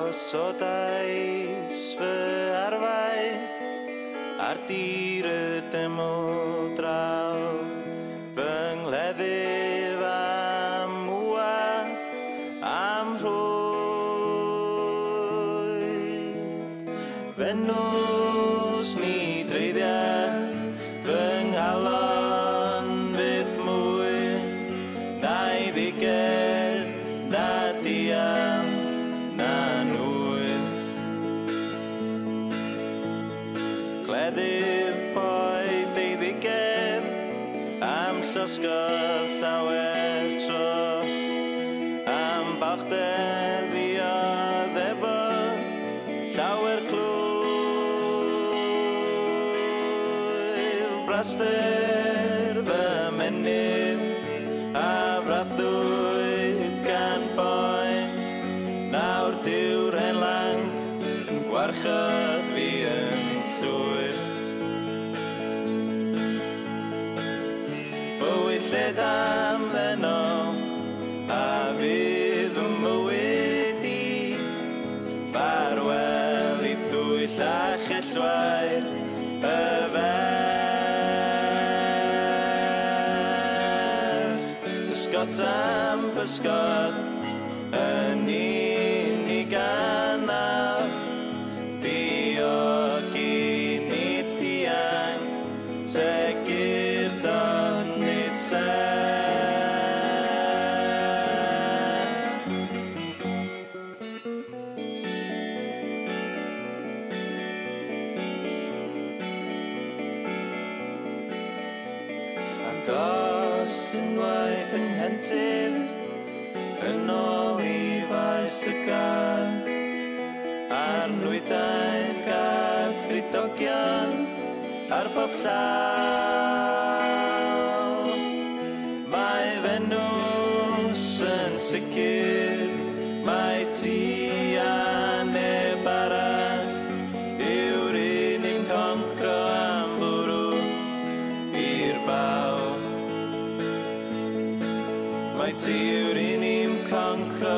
gosodais fy arfau ar dir y deml draw fy ngleddyf am mwa am rhwyd Venws ni dreiddiau fy nghalon byth mwy na'i ddiged na diam na nwyl Gleddyf poeth ei ddiged am llosgodd llawer tro am balchdedd i oedd efo llawer clwyf braster fy menydd a frathwyd gan boen nawr dyw'r hen lang yn gwarchod fi yn llwyr bywyd lled am ddeno a fydd fy mywyd i ffarwel i thwyll a chellwair y ferch bysgot am bysgot yn unig anaf diog i nid diang segur dod nid Dos unwaith yng nghentydd yn ôl i faes y gar a'r nwydau'n gad fridogion ar bob llaw Mae Venws yn sicr mae ti a neb arall yw'r unig concro am bwrw i'r baw Mae ti yw'r unig concro